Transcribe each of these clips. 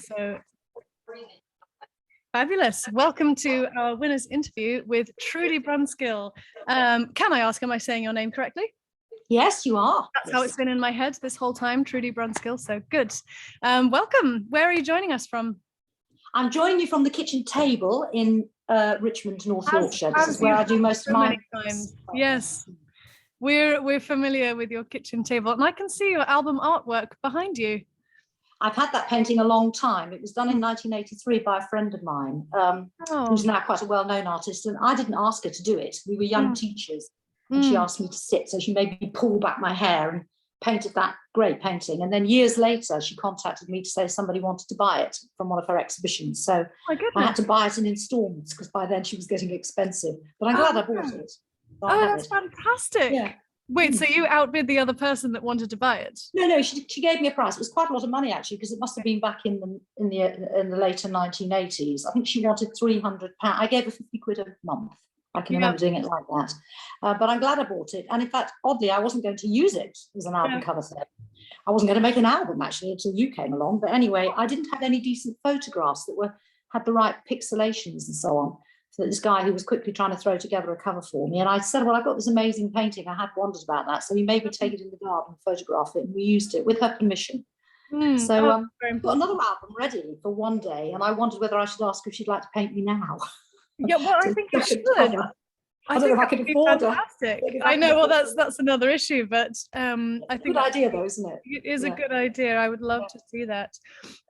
So fabulous. Welcome to our winner's interview with Trudi Brunskill. Can I ask, am I saying your name correctly? Yes, you are. That's how it's been in my head this whole time, Trudi Brunskill. So good. Welcome. Where are you joining us from? I'm joining you from the kitchen table in Richmond, North Yorkshire. This is where I do most of my times. Yes, we're familiar with your kitchen table, and I can see your album artwork behind you. I've had that painting a long time. It was done in 1983 by a friend of mine, who's now quite a well-known artist, and I didn't ask her to do it. We were young teachers, and she asked me to sit, so she made me pull back my hair and painted that great painting. And then years later, she contacted me to say somebody wanted to buy it from one of her exhibitions. So I had to buy it in installments because by then she was getting expensive. But I'm glad I bought it. Oh, that's fantastic. Yeah. Wait, so you outbid the other person that wanted to buy it? No, she gave me a price. It was quite a lot of money actually, because it must have been back in the later 1980s. I think she wanted £300. I gave her 50 quid a month. I can remember doing it like that. But I'm glad I bought it. And in fact, oddly, I wasn't going to use it as an album cover set. I wasn't going to make an album actually until you came along. But anyway, I didn't have any decent photographs that had the right pixelations and so on. So this guy who was quickly trying to throw together a cover for me. And I said, well, I've got this amazing painting. I had wondered about that. So he made me take it in the garden and photograph it. And we used it with her permission. So I've got another album ready for one day. And I wondered whether I should ask if she'd like to paint me now. Yeah, well, I think you should. I don't know if I can afford it. I know, well, that's another issue, but I think good idea though, isn't it? It is a good idea. I would love to see that.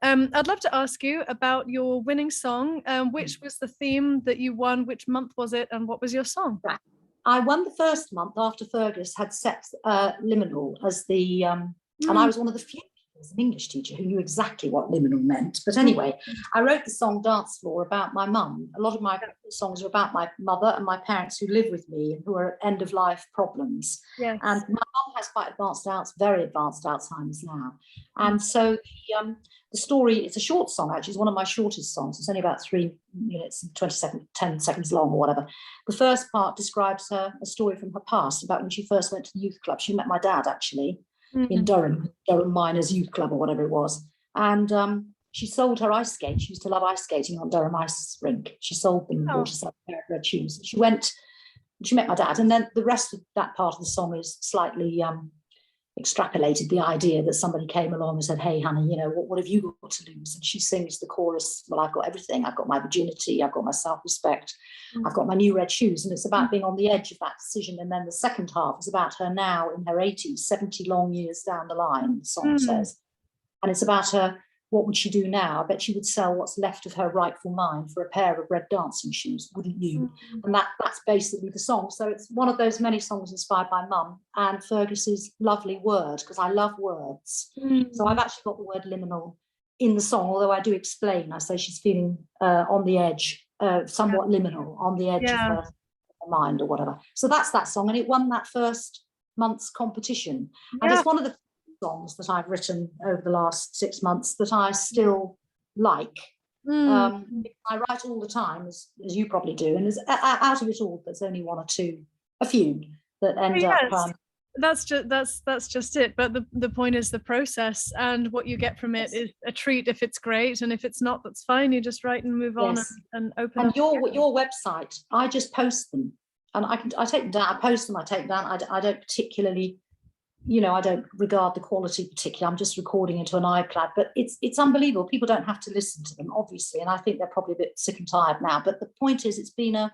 I'd love to ask you about your winning song. Which was the theme that you won? Which month was it? And what was your song? Right. I won the first month after Fergus had set liminal as the, and I was one of the few as an English teacher who knew exactly what liminal meant. But anyway, I wrote the song Dance Floor about my mum. A lot of my songs are about my mother and my parents who live with me and who are at end of life problems. Yes. And my mum has quite very advanced Alzheimer's now. And so the story, it's a short song actually, it's one of my shortest songs. It's only about 3 minutes and 10 seconds long or whatever. The first part describes a story from her past about when she first went to the youth club. She met my dad actually. In Durham Miners Youth Club or whatever it was. And she sold her ice skates. She used to love ice skating on Durham Ice Rink. She sold them and bought herself a pair of red shoes. She met my dad. And then the rest of that part of the song is slightly extrapolated, the idea that somebody came along and said, hey, honey, you know, what have you got to lose? And she sings the chorus, well, I've got everything. I've got my virginity. I've got my self-respect. I've got my new red shoes. And it's about being on the edge of that decision. And then the second half is about her now in her 80s, 70 long years down the line, the song says. And it's about her, what would she do now? I bet she would sell what's left of her rightful mind for a pair of red dancing shoes, wouldn't you? And that's basically the song. So it's one of those many songs inspired by Mum and Fergus's lovely word, because I love words. So I've actually got the word liminal in the song, although I do explain. I say she's feeling on the edge, somewhat liminal, on the edge of her mind or whatever. So that's that song, and it won that first month's competition. And it's one of the songs that I've written over the last 6 months that I still like. I write all the time, as you probably do, and out of it all, there's only a few that end up. That's just it. But the point is the process, and what you get from it is a treat if it's great, and if it's not, that's fine. You just write and move on and open. And your website, I just post them, and I take them down. I post them. I take them down. I don't particularly. I don't regard the quality particularly. I'm just recording into an iPad, but it's unbelievable. People don't have to listen to them, obviously, and I think they're probably a bit sick and tired now. But the point is, it's been a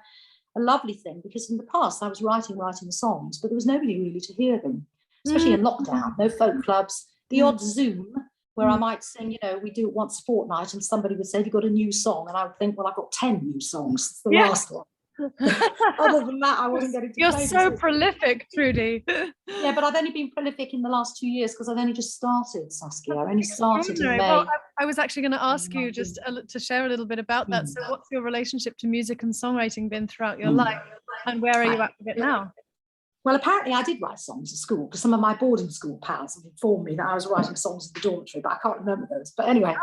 lovely thing, because in the past I was writing songs, but there was nobody really to hear them, especially in lockdown. No folk clubs, the odd Zoom where I might sing, we do it once a fortnight, and somebody would say, have you got a new song? And I would think, well, I've got 10 new songs. It's the last one. Other than that, I wasn't getting to You're so prolific, Trudi. Yeah, but I've only been prolific in the last 2 years because I've only just started, Saskia. I only started in May. Well, I was actually going to ask you just to share a little bit about that. So what's your relationship to music and songwriting been throughout your life, and where are you at with it now? Well, apparently I did write songs at school, because some of my boarding school pals have informed me that I was writing songs in the dormitory, but I can't remember those. But anyway,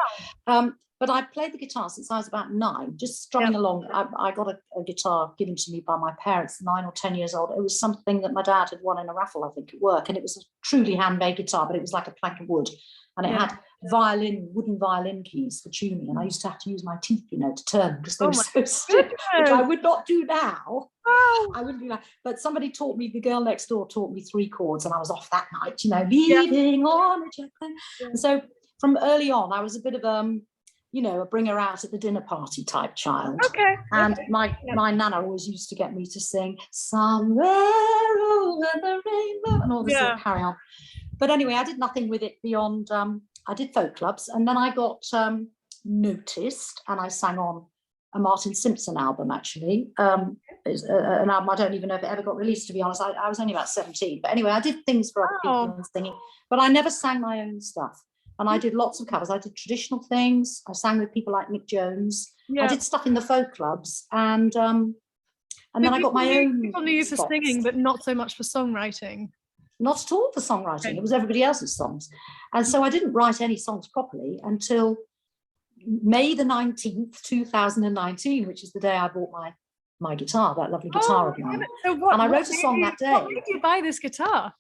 but I played the guitar since I was about 9, just strumming along. I got a guitar given to me by my parents, 9 or 10 years old. It was something that my dad had won in a raffle, I think, at work. And it was a truly handmade guitar, but it was like a plank of wood. And it had wooden violin keys for tuning, and I used to have to use my teeth, to turn them because they Oh were my so stiff, which I would not do now. Oh. I wouldn't do that. But somebody taught me, the girl next door taught me 3 chords, and I was off that night, leaving on a jet plane. And so from early on, I was a bit of a bring her out at the dinner party type child. Okay. And my nana always used to get me to sing "Somewhere Over the Rainbow" and all this sort of carry on. But anyway, I did nothing with it beyond, I did folk clubs, and then I got noticed, and I sang on a Martin Simpson album, actually. An album I don't even know if it ever got released, to be honest. I was only about 17. But anyway, I did things for other people and singing, but I never sang my own stuff. And I did lots of covers. I did traditional things. I sang with people like Mick Jones. I did stuff in the folk clubs, and then I got my own. People knew you for singing, but not so much for songwriting. Not at all for songwriting. It was everybody else's songs. And so I didn't write any songs properly until May the 19th, 2019, which is the day I bought my guitar, that lovely guitar of mine. So and I wrote a song that day. What made you buy this guitar?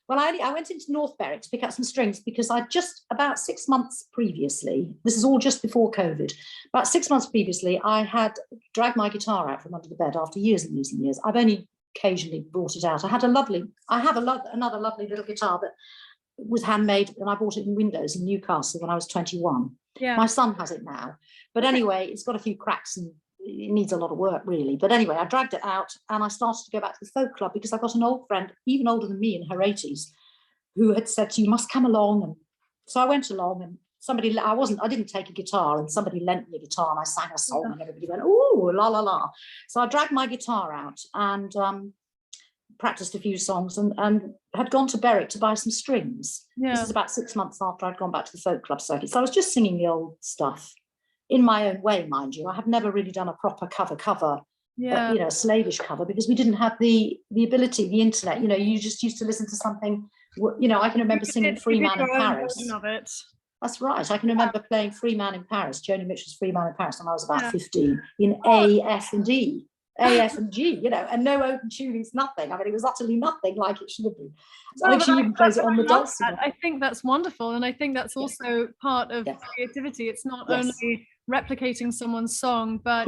Well, I went into North Berwick to pick up some strings because I just about 6 months previously, this is all just before COVID, about 6 months previously, I had dragged my guitar out from under the bed after years and years and years. I've only occasionally brought it out. I have another lovely little guitar that was handmade, and I bought it in Windows in Newcastle when I was 21. Yeah. My son has it now. But anyway, it's got a few cracks and it needs a lot of work, really. But anyway, I dragged it out and I started to go back to the folk club because I got an old friend, even older than me, in her 80s, who had said, "You must come along." And so I went along, and I didn't take a guitar, and somebody lent me a guitar, and I sang a song, and everybody went, "Ooh, la la la." So I dragged my guitar out and practiced a few songs, and had gone to Berwick to buy some strings. This is about 6 months after I'd gone back to the folk club circuit. So I was just singing the old stuff in my own way, mind you. I have never really done a proper cover, a slavish cover, because we didn't have the ability, the internet. You just used to listen to something. I can remember singing "Free Man in Paris." That's right. I can remember playing "Free Man in Paris," Joni Mitchell's "Free Man in Paris," when I was about 15 in A, F, and D. A, F, and G, and no open tunings, nothing. I mean, it was utterly nothing like it should have been. So I think she even plays it on the dance. I think that's wonderful, and I think that's also part of creativity. It's not only replicating someone's song, but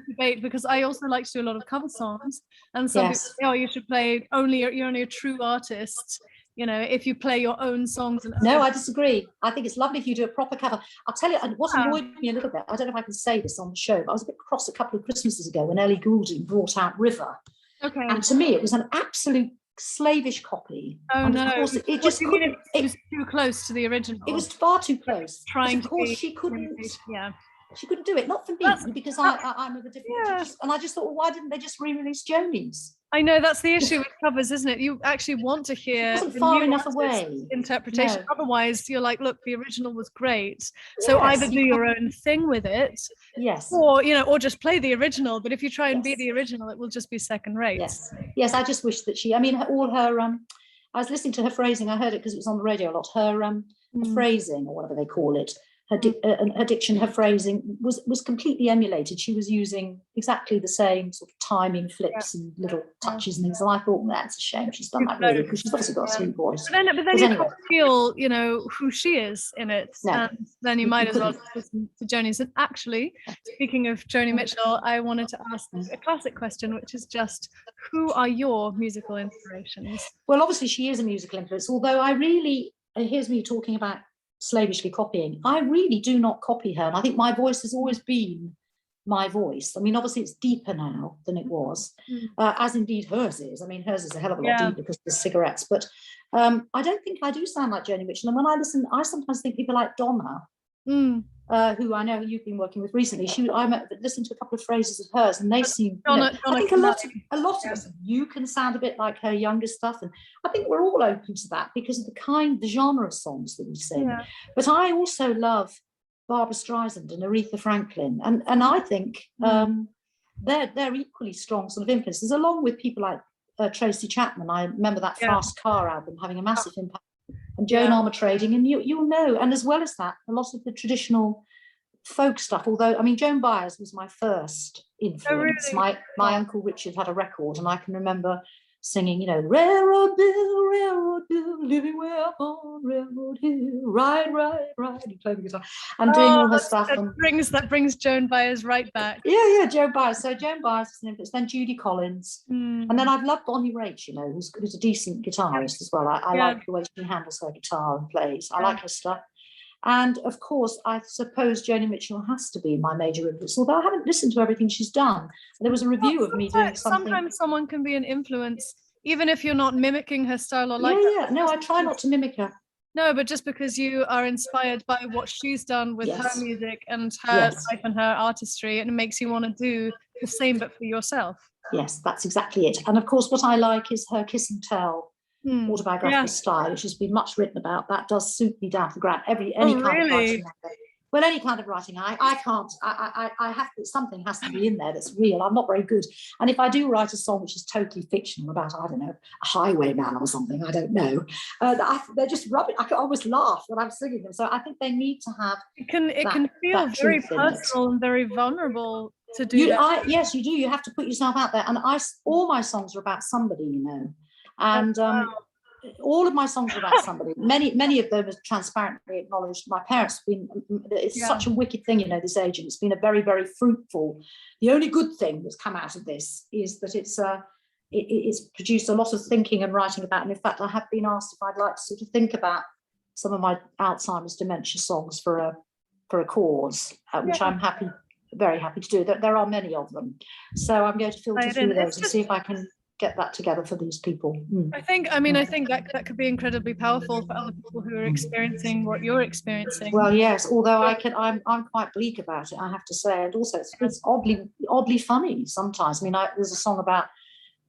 debate, because I also like to do a lot of cover songs, and some people say, "Oh, you should play you're only a true artist, if you play your own songs." No, I disagree. I think it's lovely if you do a proper cover. I'll tell you, what annoyed me a little bit, I don't know if I can say this on the show, but I was a bit cross a couple of Christmases ago when Ellie Goulding brought out "River." Okay. And to me, it was an absolute slavish copy. Oh, and no. Of course, it just couldn't. It was too close to the original. It was far too close. Of course, she couldn't. She couldn't do it. Not for me, because I'm of a different. And I just thought, well, why didn't they just re-release Joni's? I know that's the issue with covers, isn't it? You actually want to hear the far enough away interpretation. No. Otherwise, you're like, look, the original was great. So either do your own thing with it, or just play the original. But if you try and be the original, it will just be second rate. Yes. I just wish that all her. I was listening to her phrasing. I heard it because it was on the radio a lot. Her phrasing, or whatever they call it. Her diction, her phrasing was completely emulated. She was using exactly the same sort of timing flips and little touches and things. And I thought, well, that's a shame. She's done that really, because she's obviously got a sweet voice. But then you can't feel, who she is in it. No. And then you might as well listen to Joni's. And actually, speaking of Joni Mitchell, I wanted to ask a classic question, which is just, who are your musical inspirations? Well, obviously she is a musical influence, although here's me talking about slavishly copying. I really do not copy her, and I think my voice has always been my voice. I mean, obviously it's deeper now than it was, as indeed hers is. I mean, hers is a hell of a lot deeper because of the cigarettes, but I don't think I do sound like Joni Mitchell. And when I listen, I sometimes think people like Donna, who I know you've been working with recently. I listened to a couple of phrases of hers, and they seem. I think a lot of us, you can sound a bit like her younger stuff, and I think we're all open to that because of the genre of songs that we sing. Yeah. But I also love Barbra Streisand and Aretha Franklin, and I think they're equally strong sort of influences, along with people like Tracy Chapman. I remember that Fast Car album having a massive impact. And Joan Armatrading, and you'll know. And as well as that, a lot of the traditional folk stuff, although, I mean, Joan Baez was my first influence. Oh, really? My uncle Richard had a record, and I can remember singing, railroad bill, living way up on Railroad Hill, ride, and playing the guitar and doing all her stuff. That brings Joan Baez right back. Yeah, Joan Baez. So Joan Baez is an influence. Then Judy Collins, and then I've loved Bonnie Raitt, who's a decent guitarist as well. I like the way she handles her guitar and plays. I like her stuff. And of course, I suppose Joni Mitchell has to be my major influence, although I haven't listened to everything she's done. There was a review of me doing something. Sometimes someone can be an influence, even if you're not mimicking her style or No, I try not to mimic her. No, but just because you are inspired by what she's done with her music and her life and her artistry, and it makes you want to do the same, but for yourself. Yes, that's exactly it. And of course, what I like is her kiss and tell autobiographical style, which has been much written about. That does suit me down to the ground. Any kind of writing. Well, any kind of writing, I can't. I have to. Something has to be in there that's real. I'm not very good. And if I do write a song which is totally fictional about, I don't know, a highwayman or something, I don't know. They're just rubbish. I can always laugh when I'm singing them. So I think they need to have. It can feel very personal and very vulnerable to do that. Yes, you do. You have to put yourself out there. And all my songs are about somebody, And all of my songs are about somebody. Many of them are transparently acknowledged. My parents have been. It's such a wicked thing, this age, and it's been a very, very fruitful. The only good thing that's come out of this is that it's produced a lot of thinking and writing about. And in fact, I have been asked if I'd like to sort of think about some of my Alzheimer's dementia songs for a cause, which I'm very happy to do. There are many of them, so I'm going to filter through those and see if I can get that together for these people. I think that could be incredibly powerful for other people who are experiencing what you're experiencing. Well, yes, although I'm quite bleak about it, I have to say, and also it's oddly funny sometimes. There's a song about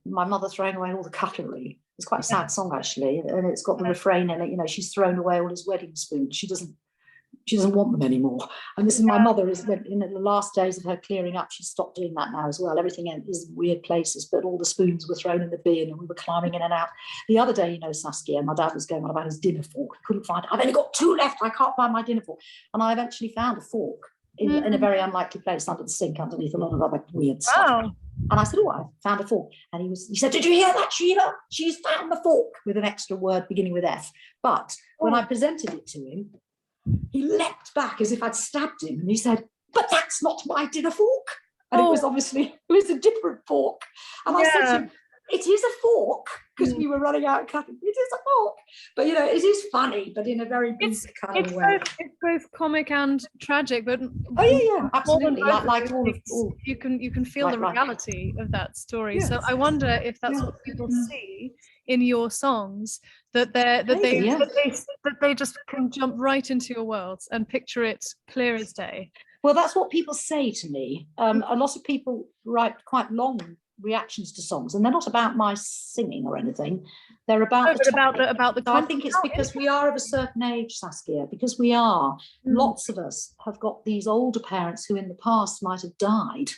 my mother throwing away all the cutlery. It's quite a sad song actually, and it's got the refrain in it. She's thrown away all his wedding spoons. She doesn't want them anymore. And this is my mother is in the last days of her clearing up. She's stopped doing that now as well. Everything is in weird places, but all the spoons were thrown in the bin and we were climbing in and out. The other day, Saskia, my dad was going on about his dinner fork. I couldn't find it. I've only got 2 left. I can't find my dinner fork. And I eventually found a fork in a very unlikely place under the sink, underneath a lot of other weird stuff. And I said, I found a fork. And he said, did you hear that, Sheila? She's found the fork, with an extra word beginning with F. But when I presented it to him, he leapt back as if I'd stabbed him, and he said, but that's not my dinner fork. And it was a different fork. And I said to him, it is a fork, because we were running out of cutting. It is a fork. But, it is funny, but in a very bleak kind of way. It's both comic and tragic, but... absolutely. Like all you can feel the reality of that story. Yes. So I wonder if that's what people see in your songs, that they just can jump right into your world and picture it clear as day. Well, that's what people say to me. A lot of people write quite long reactions to songs, and they're not about my singing or anything. They're about the I think it's because we are of a certain age, Saskia, because we are. Lots of us have got these older parents who in the past might have died,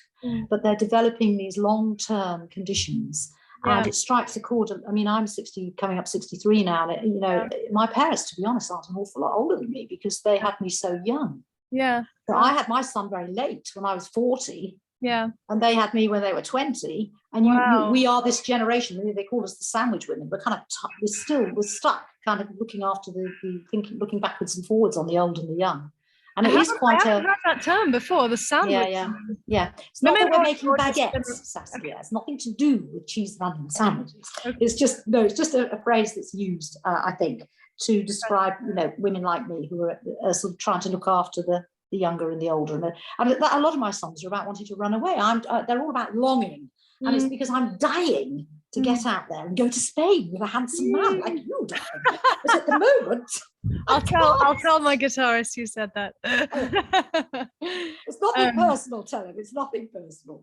but they're developing these long-term conditions. And it strikes a chord. I'm 60, coming up 63 now. And, my parents, to be honest, aren't an awful lot older than me because they had me so young. Yeah. So I had my son very late, when I was 40. Yeah. And they had me when they were 20. And we are this generation. They call us the sandwich women. We're kind of we're stuck, kind of looking after looking backwards and forwards on the old and the young. And I haven't heard that term before, the sandwich. Yeah. It's not that we're making baguettes, Saskia. It's nothing to do with cheese and onion sandwiches. Okay. It's just a phrase that's used, I think, to describe, women like me who are sort of trying to look after the younger and the older. And a lot of my songs are about wanting to run away. They're all about longing. And it's because I'm dying to get out there and go to Spain with a handsome man like you, darling. But at the moment, I'll tell my guitarist you said that. It's nothing personal, tell him. It's nothing personal.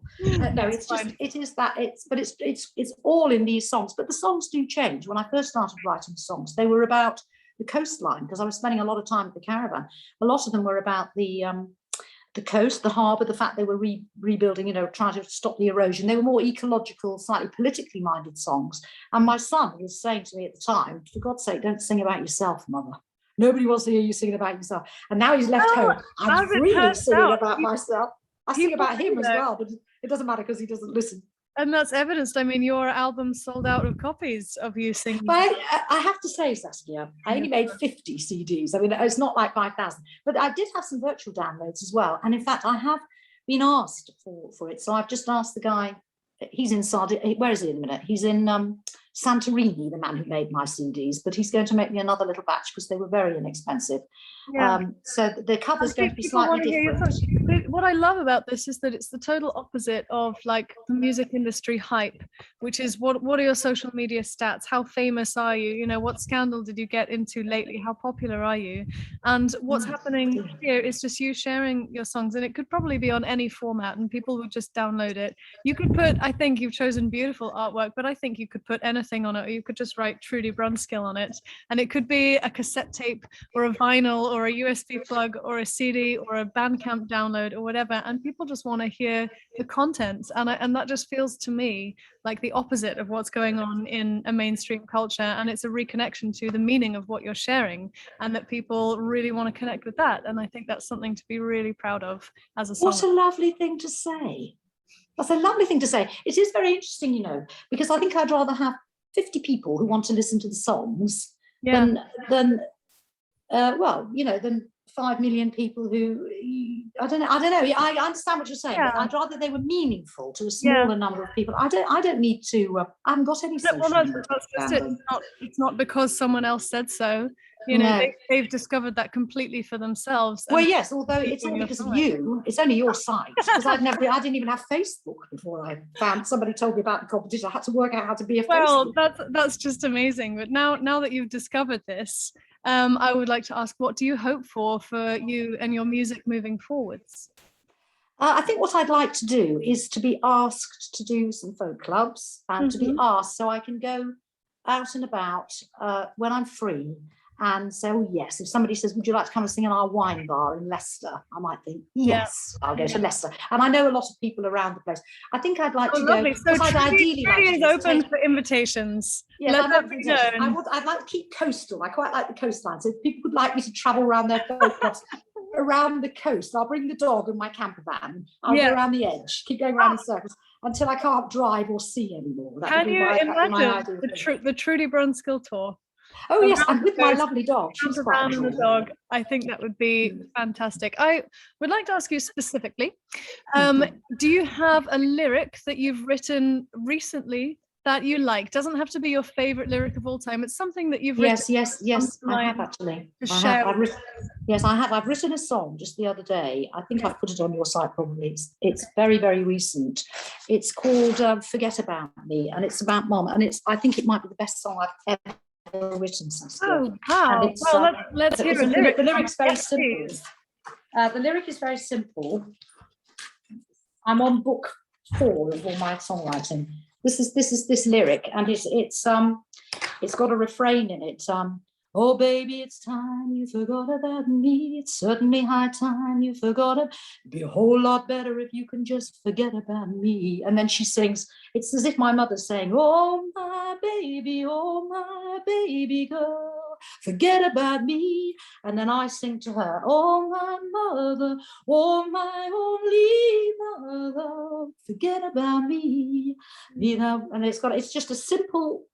No, it's just fine. It is that. It's all in these songs. But the songs do change. When I first started writing songs, they were about the coastline, because I was spending a lot of time at the caravan. A lot of them were about the coast, the harbour, the fact they were rebuilding, trying to stop the erosion. They were more ecological, slightly politically minded songs. And my son was saying to me at the time, for God's sake, don't sing about yourself, Mother. Nobody wants to hear you singing about yourself. And now he's left home. I'm really singing about myself. I sing about him as well, but it doesn't matter because he doesn't listen. And that's evidenced. I mean, your album sold out of copies of you singing. But I have to say, Saskia, I only made 50 CDs. I mean, it's not like 5,000, but I did have some virtual downloads as well. And in fact, I have been asked for it. So I've just asked the guy, he's in Sardinia, where is he in a minute? He's in Santorini, the man who made my CDs, but he's going to make me another little batch because they were very inexpensive. Yeah. So the cover's going to be slightly different. What I love about this is that it's the total opposite of like the music industry hype, which is what are your social media stats? How famous are you? You know, what scandal did you get into lately? How popular are you? And what's happening here is just you sharing your songs, and it could probably be on any format and people would just download it. You could put, I think you've chosen beautiful artwork, but I think you could put anything on it, or you could just write Trudi Brunskill on it, and it could be a cassette tape or a vinyl or a USB plug or a CD or a Bandcamp download or whatever, and people just want to hear the content, and that just feels to me like the opposite of what's going on in a mainstream culture, and it's a reconnection to the meaning of what you're sharing, and that people really want to connect with that, and I think that's something to be really proud of as a songwriter. What a lovely thing to say. That's a lovely thing to say. It is very interesting, you know, because I think I'd rather have 50 people who want to listen to the songs than well, you know, than 5 million people who, I don't know. I understand what you're saying, but I'd rather they were meaningful to a smaller number of people. I don't need to, I haven't got any social media. That's just it. It's not because someone else said so. You know, they've discovered that completely for themselves. Well, yes, although it's all because of you. It's only your site. Because I didn't even have Facebook before I found somebody told me about the competition. I had to work out how to be a Facebook. Well, that's just amazing. But now that you've discovered this, I would like to ask, what do you hope for you and your music moving forwards? I think what I'd like to do is to be asked to do some folk clubs and to be asked so I can go out and about when I'm free and say, oh, yes, if somebody says, would you like to come and sing in our wine bar in Leicester? I might think, yes, I'll go to Leicester. And I know a lot of people around the place. I think I'd like to lovely. go. So Trudi is open for invitations. Yes, I'd like to keep coastal. I quite like the coastline. So if people would like me to travel around their folk clubs around the coast, I'll bring the dog and my camper van. I'll go around the edge, keep going around in circles until I can't drive or see anymore. Can you imagine the Trudi Brunskill tour? Oh yes, and with my lovely dog. She's quite the dog. I think that would be fantastic. I would like to ask you specifically, do you have a lyric that you've written recently that you like? Doesn't have to be your favorite lyric of all time. It's something that you've written. Yes, I have actually. I've written a song just the other day. I think I've put it on your site probably. It's very, very recent. It's called Forget About Me, and it's about Mom, and I think it might be the best song I've ever written. Oh, wow. Well, let's hear a lyric. The lyric's very simple. The lyric is very simple. I'm on book 4 of all my songwriting. This is this lyric, and it's got a refrain in it. Oh baby, it's time you forgot about me. It's certainly high time you forgot it. It'd be a whole lot better if you can just forget about me. And then she sings, it's as if my mother's saying, oh my baby girl, forget about me. And then I sing to her, oh my mother, oh my only mother, forget about me. You know, and it's just a simple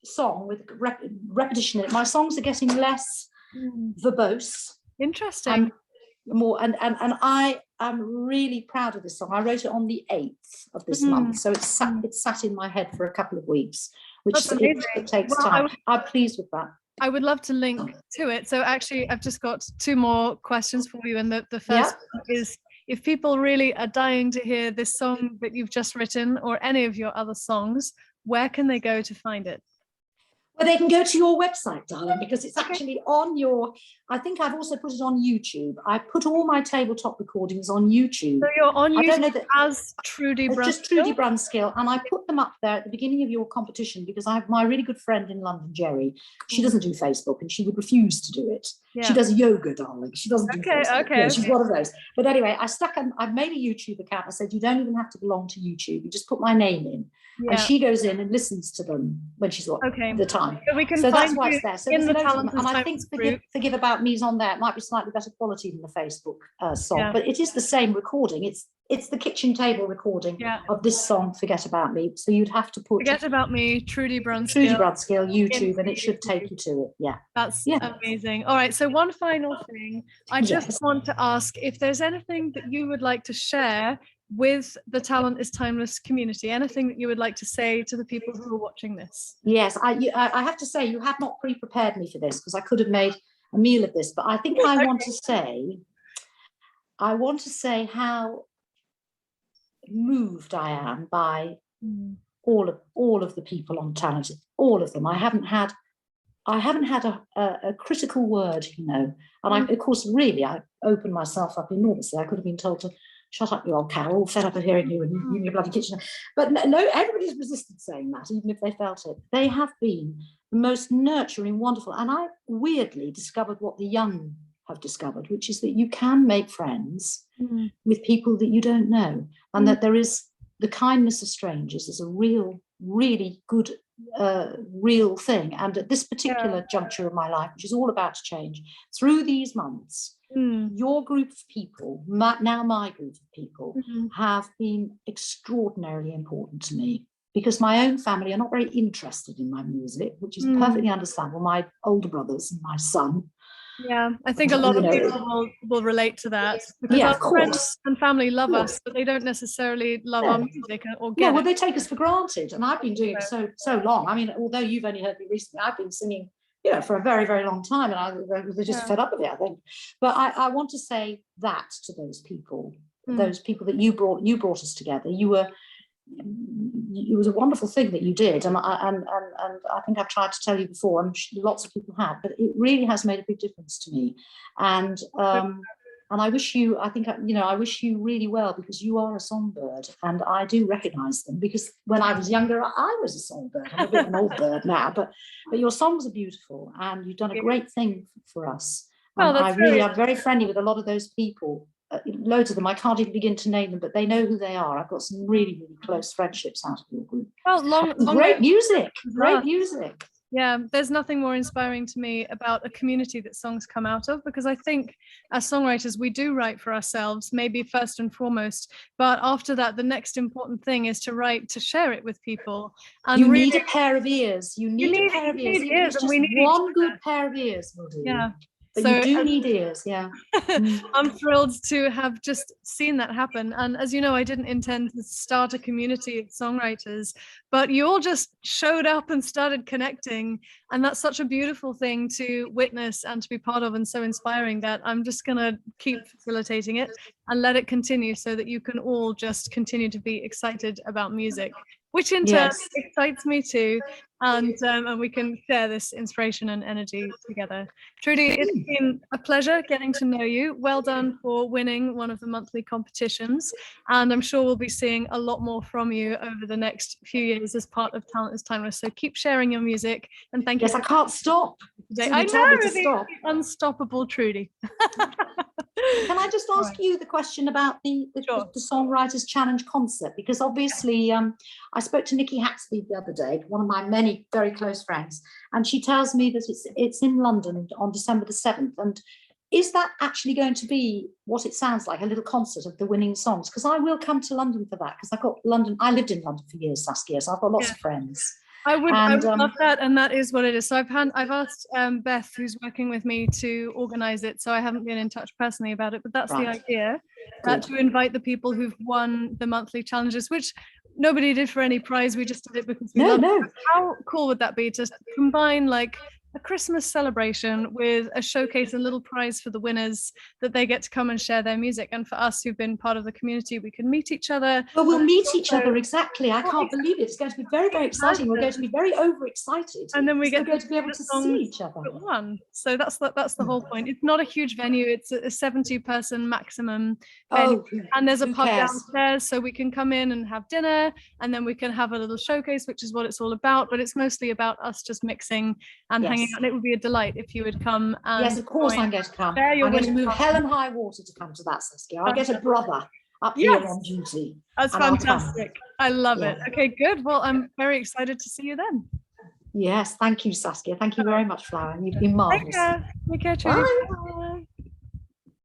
song with repetition in it. My songs are getting less verbose. Interesting. And I am really proud of this song. I wrote it on the 8th of this month, so it's sat in my head for a couple of weeks, which it takes time. I'm pleased with that. I would love to link to it. So actually, I've just got 2 more questions for you, and the first is, if people really are dying to hear this song that you've just written or any of your other songs, where can they go to find it? Well, they can go to your website, darling, because it's actually on your, I think I've also put it on YouTube. I put all my tabletop recordings on YouTube. So you're on YouTube as Trudi Brunskill? Just Trudi Brunskill. And I put them up there at the beginning of your competition because I have my really good friend in London, Jerry. She doesn't do Facebook and she would refuse to do it. Yeah. She does yoga, darling. She doesn't do Facebook. Yeah, she's one of those. But anyway, I've made a YouTube account. I said, you don't even have to belong to YouTube. You just put my name in. Yeah. And she goes in and listens to them when she's got the time. So that's why it's there. So in the talent, and I think Forgive About Me is on there. It might be slightly better quality than the Facebook song, but it is the same recording. It's it's the kitchen table recording of this song, Forget About Me. So you'd have to put Forget About Me, Trudi Brunskill, YouTube, and it should take you to it. Yeah. That's amazing. All right. So one final thing, I just want to ask if there's anything that you would like to share with the Talent is Timeless community, anything that you would like to say to the people who are watching this? Yes, I have to say, you have not pre-prepared me for this, because I could have made a meal of this, but I think I want to say how moved I am by all of the people on Talent, all of them. I haven't had a critical word, you know, and I, of course, really, I opened myself up enormously. I could have been told to shut up, you old cow, all fed up of hearing you and you in your bloody kitchen. But no, everybody's resisted saying that, even if they felt it. They have been the most nurturing, wonderful, and I weirdly discovered what the young have discovered, which is that you can make friends with people that you don't know, and that there is the kindness of strangers is a really good real thing. And at this particular juncture of my life, which is all about to change, through these months, your group of people, now my group of people, have been extraordinarily important to me, because my own family are not very interested in my music, which is perfectly understandable. My older brothers and my son. Yeah, I think a lot of people will relate to that, because our friends and family love us, but they don't necessarily love our music or get well, they take us for granted, and I've been doing it so long. I mean, although you've only heard me recently, I've been singing, you know, for a very, very long time, and they're just fed up with it, I think. But I want to say that to those people that you brought us together. It was a wonderful thing that you did, and I think I've tried to tell you before, and lots of people have, but it really has made a big difference to me. And I wish you, I wish you really well, because you are a songbird, and I do recognise them, because when I was younger, I was a songbird. I'm a bit of an old bird now, but your songs are beautiful, and you've done a great thing for us. Well, I'm very friendly with a lot of those people. Loads of them, I can't even begin to name them, but they know who they are. I've got some really, really close friendships out of your group. Well, great music. Yeah, there's nothing more inspiring to me about a community that songs come out of, because I think as songwriters, we do write for ourselves, maybe first and foremost, but after that, the next important thing is to write, to share it with people. And you need a pair of ears. You need a pair of ears. It's just one good pair of ears will do. Yeah. But you do need ears, yeah. I'm thrilled to have just seen that happen. And as you know, I didn't intend to start a community of songwriters, but you all just showed up and started connecting. And that's such a beautiful thing to witness and to be part of, and so inspiring, that I'm just going to keep facilitating it and let it continue, so that you can all just continue to be excited about music, which in turn excites me too. And we can share this inspiration and energy together. Trudi, it's been a pleasure getting to know you. Well done for winning one of the monthly competitions. And I'm sure we'll be seeing a lot more from you over the next few years as part of Talent is Timeless. So keep sharing your music, and thank you. Yes, I can't stop. I know, the unstoppable Trudi. Can I just ask you the question about the Songwriters Challenge concept? Because obviously I spoke to Nikki Haxby the other day, one of my many very close friends, and she tells me that it's in London on December the 7th. And is that actually going to be what it sounds like, a little concert of the winning songs? Because I will come to London for that, because I lived in London for years, Saskia, so I've got lots of friends. I would love that, and that is what it is. So I've asked Beth, who's working with me, to organise it. So I haven't been in touch personally about it, but that's the idea, to invite the people who've won the monthly challenges, which nobody did for any prize. We just did it because we loved it. How cool would that be to combine like a Christmas celebration with a showcase and little prize for the winners, that they get to come and share their music, and for us who've been part of the community, we can meet each other. Well, we'll meet each other, exactly. I can't believe it. It's going to be very, very exciting. We're going to be very overexcited, and then we're going to be able to see each other. So that's the whole point. It's not a huge venue. It's a 70-person maximum venue, and there's a pub downstairs, so we can come in and have dinner, and then we can have a little showcase, which is what it's all about. But it's mostly about us just mixing and hanging. And it would be a delight if you would come. And yes, of course I'm going to come. I'm going to move hell and high water to come to that, Saskia. I'll get a brother up here on duty. That's fantastic. I love it. Okay, good. Well, I'm very excited to see you then. Yes, thank you, Saskia. Thank you very much, Flower. You've been marvellous. Take care. Take care, Trudi. Bye.